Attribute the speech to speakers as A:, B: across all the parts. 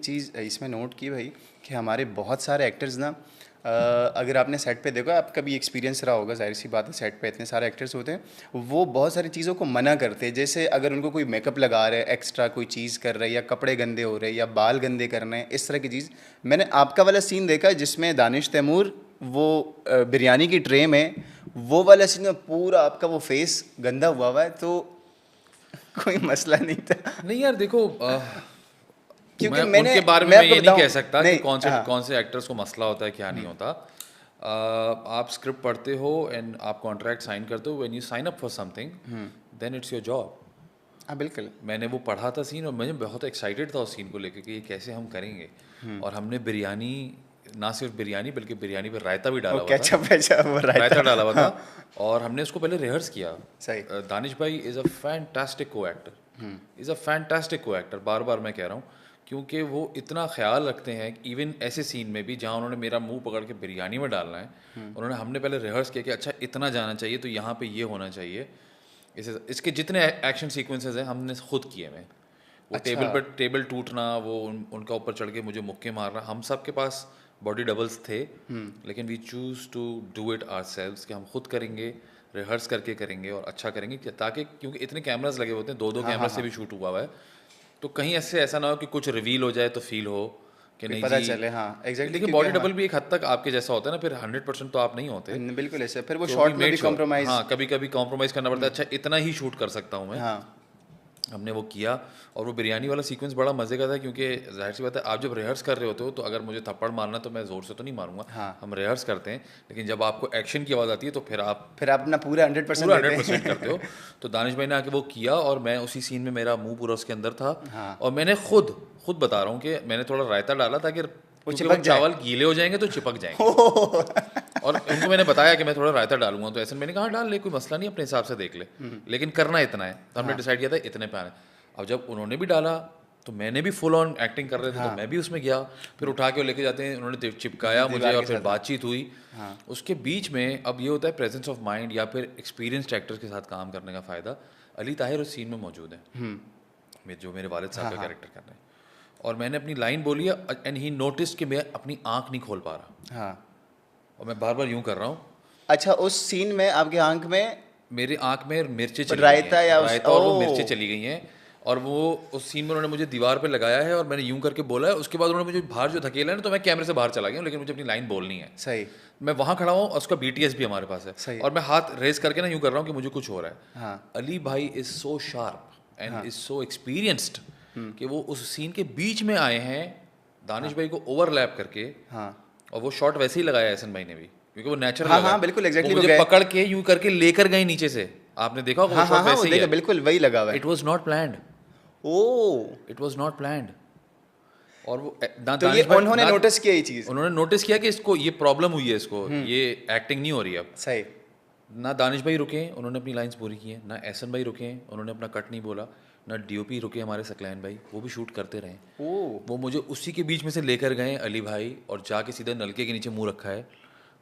A: चीज़ इसमें नोट की भाई कि हमारे बहुत सारे एक्टर्स ना अगर आपने सेट पे देखो, आपका भी एक्सपीरियंस रहा होगा, जाहिर सी बात है, सेट पे इतने सारे एक्टर्स होते हैं, वो बहुत सारी चीज़ों को मना करते हैं। जैसे अगर उनको कोई मेकअप लगा रहे हैं, एक्स्ट्रा कोई चीज़ कर रहे हैं, या कपड़े गंदे हो रहे हैं, या बाल गंदे करने हैं, इस तरह की चीज़। मैंने आपका वाला सीन देखा जिसमें दानिश तैमूर वो बिरयानी की ट्रे में, वो वाला सीन में पूरा आपका वो फेस गंदा हुआ है, तो कोई मसला नहीं था।
B: नहीं यार देखो,
A: क्योंकि
B: मैं
A: मैंने
B: उनके बारे में
A: मैं
B: मैं
A: आपको
B: ये नहीं
A: बताऊं,
B: कह सकता कि
A: नहीं, हाँ,
B: कौन से एक्टर्स को मसला होता है क्या नहीं होता। आप स्क्रिप्ट पढ़ते हो एंड आप कॉन्ट्रैक्ट साइन करते हो, when you sign up for something then it's your job.
A: हाँ बिल्कुल।
B: मैंने वो पढ़ा था सीन और मैं बहुत एक्साइटेड था उस सीन को लेकर कि ये कैसे हम करेंगे। और हमने बिरयानी, ना सिर्फ बिरयानी बल्कि बिरयानी पे रायता भी डाला
A: वो
B: हुआ था।
A: केचप वेचप वो
B: रायता
A: रायता।
B: डाला हुआ था और हमने उसको पहले रिहर्स किया।
A: सही।
B: दानिश भाई इज़ अ फैंटास्टिक को एक्टर, इज़ अ फैंटास्टिक को एक्टर, बार बार मैं कह रहा हूँ, क्योंकि वो इतना ख्याल रखते हैं इवन ऐसे सीन में भी जहाँ उन्होंने मेरा मुंह पकड़ के बिरयानी में डालना है, उन्होंने हमने पहले रिहर्स किया कि अच्छा इतना जाना चाहिए तो यहाँ पे ये होना चाहिए। इसके जितने एक्शन सीक्वेंसेस हैं हमने खुद किए हुए। वो
A: अच्छा।
B: टेबल टूटना, वो उनका ऊपर चढ़ के मुझे मुक्के मारना, हम सब के पास बॉडी डबल्स थे, लेकिन we choose to do it ourselves कि हम खुद करेंगे, रिहर्स करके करेंगे और अच्छा करेंगे, ताकि क्योंकि इतने कैमरास लगे होते हैं, दो
A: हाँ हाँ
B: कैमरा से
A: हाँ,
B: भी शूट हुआ हुआ है, तो कहीं ऐसा ना हो कि कुछ रिवील हो जाए तो फील हो कि
A: कोई
B: नहीं
A: पता
B: जी।
A: चले, हाँ एग्जैक्टली,
B: देखिए
A: क्योंकि
B: बॉडी
A: हाँ,
B: डबल भी एक हद तक आपके जैसा होता है ना, फिर 100% तो आप नहीं होते।
A: बिल्कुल ऐसे, फिर वो
B: तो वी
A: शॉर्ट में
B: मेड
A: भी
B: श्योर,
A: कॉम्प्रोमाइज़।
B: हाँ कभी कभी कॉम्प्रोमाइज़ करना पड़ता है, अच्छा इतना ही शूट कर सकता हूँ मैं।
A: हाँ
B: हमने वो किया और वो बिरयानी वाला सीक्वेंस बड़ा मज़े का था, क्योंकि जाहिर सी बात है आप जब रिहर्स कर रहे होते हो तो अगर मुझे थप्पड़ मारना तो मैं ज़ोर से तो नहीं मारूंगा,
A: हाँ,
B: हम रिहर्स करते हैं, लेकिन जब आपको एक्शन की आवाज़ आती है तो फिर आप
A: फिर आप अपना पूरा 100%
B: पूरा
A: देते
B: 100% करते हो।
A: हैं।
B: तो दानिश भाई ने आके वो किया और मैं उसी सीन में, मेरा मुंह पूरा उसके अंदर था।
A: हाँ,
B: और मैंने खुद बता रहा हूँ कि मैंने थोड़ा रायता डाला ताकि,
A: वो
B: क्योंकि वो
A: चिपक जाए।
B: चावल गीले हो जाएंगे तो चिपक जाएंगे। और उनको मैंने बताया कि मैं थोड़ा रायता डालूंगा, तो ऐसे मैंने कहा हाँ, डाल ले, कोई मसला नहीं, अपने हिसाब से देख ले, लेकिन करना इतना है। तो हमने डिसाइड किया था इतने पे आने। अब जब उन्होंने भी डाला तो मैंने भी फुल ऑन एक्टिंग कर रहे थे, तो मैं भी उसमें गया, फिर उठा के वो लेके जाते हैं, उन्होंने चिपकाया मुझे
A: दीवार
B: और
A: के
B: फिर
A: साथ।
B: बातचीत हुई।
A: हाँ
B: उसके बीच में अब ये होता है प्रेजेंस ऑफ माइंड या फिर एक्सपीरियंस्ड एक्टर्स के साथ काम करने का फ़ायदा। अली ताहिर उस सीन में मौजूद है, जो मेरे वालिद साहब
A: हाँ
B: का
A: हाँ
B: कैरेक्टर कर रहे हैं, और मैंने अपनी लाइन बोली है एंड ही नोटिस्ड कि मैं अपनी आंख नहीं खोल पा रहा
A: हाँ।
B: और मैं बार बार यूं कर रहा हूँ।
A: अच्छा, उस सीन में आपकी आंख में
B: मेरी आंख में मिर्चें चली गई
A: रायता या
B: हैं,
A: उस,
B: रायता और वो मिर्चें
A: ओ,
B: चली गई हैं। और वो उस सीन में उन्होंने मुझे दीवार पे लगाया है और मैंने यूं करके बोला है, उसके बाद उन्होंने मुझे बाहर जो धकेला है ना, तो मैं कैमरे से बाहर चला गया हूं, लेकिन मुझे अपनी लाइन बोलनी है।
A: सही।
B: मैं वहां खड़ा हूँ और उसका बीटीएस भी हमारे पास है,
A: सही।
B: और मैं हाथ रेस करके ना यूं कर रहा हूँ कि मुझे कुछ हो रहा है।
A: हाँ
B: अली भाई इज सो शार्प एंड
A: हाँ
B: इज सो एक्सपीरियंस्ड कि वो उस सीन के बीच में आए हैं दानिश भाई को ओवरलैप करके,
A: हाँ
B: और वो शॉट वैसे ही लगाया एहसन भाई ने भी, क्योंकि वो नेचुरल
A: हाँ
B: लगा।
A: हाँ बिल्कुल,
B: वो
A: एग्जैक्टली वो
B: मुझे
A: गए।
B: पकड़ के यूं करके लेकर गए नीचे से, आपने देखा होगा वो
A: हाँ हाँ
B: शॉट
A: हाँ, वो
B: वैसे ही
A: देखा,
B: है।
A: बिल्कुल वही लगा हुआ है।
B: It was not planned,
A: oh,
B: it was not planned. और वो
A: तो ये उन्होंने नोटिस किया ये चीज़।
B: उन्होंने नोटिस किया कि इसको ये प्रॉब्लम हुई है, इसको ये एक्टिंग नहीं हो रही अब।
A: सही।
B: ना दानिश भाई रुके, उन्होंने अपनी लाइंस पूरी की हैं, ना एहसन भाई रुके, उन्होंने अपना कट नहीं बोला, ना डीओपी रुके हमारे सकलैन भाई, वो भी शूट करते रहे।
A: ओ,
B: वो मुझे उसी के बीच में से लेकर गए अली भाई, और जाके सीधे नलके के नीचे मुंह रखा है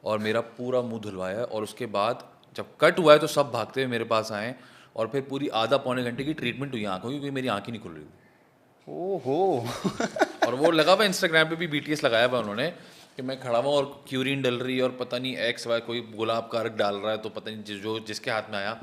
B: और मेरा पूरा मुंह धुलवाया है। और उसके बाद जब कट हुआ है तो सब भागते हुए मेरे पास आए, और फिर पूरी आधा पौने घंटे की ट्रीटमेंट हुई आंखों की, क्योंकि मेरी आंख ही नहीं खुल रही थी।
A: ओहो।
B: और वो लगा हुआ इंस्टाग्राम पे भी बीटीएस लगाया हुआ उन्होंने कि मैं खड़ा हुआ और क्यूरीन डल रही है और पता नहीं एक्स वाई कोई गुलाब का अर्क डाल रहा है, तो पता नहीं जो जिसके हाथ में आया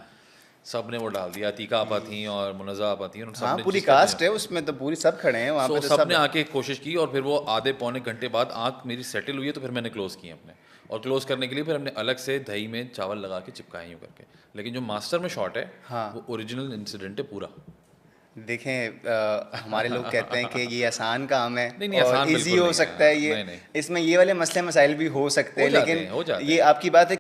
B: सब ने वो डाल दिया। अतीका आपा थी और मुनज़्ज़ा आपा थी, उन सब
A: हाँ
B: ने
A: पूरी
B: जिसका
A: कास्ट है उसमें, तो पूरी सब खड़े हैं वहाँ
B: सो
A: पे, तो
B: सब
A: सब
B: ने आके कोशिश की, और फिर वो आधे पौने घंटे बाद आंख मेरी सेटल हुई है, तो फिर मैंने क्लोज़ किए अपने, और क्लोज़ करने के लिए फिर हमने अलग से दही में चावल लगा के चिपकाए यूँ करके। लेकिन जो मास्टर में शॉट है
A: हाँ।
B: वो ओरिजिनल इंसिडेंट है पूरा।
A: देखें, हमारे लोग कहते हैं कि ये आसान काम है
B: नहीं, नहीं,
A: और
B: आसान
A: इजी
B: बिल्कुल
A: हो
B: नहीं है।
A: सकता है ये,
B: नहीं, नहीं।
A: इसमें ये वाले मसले मसाइल भी हो सकते
B: हो
A: हैं,
B: जाते
A: लेकिन
B: हैं, हो जाते
A: ये
B: हैं।
A: आपकी बात है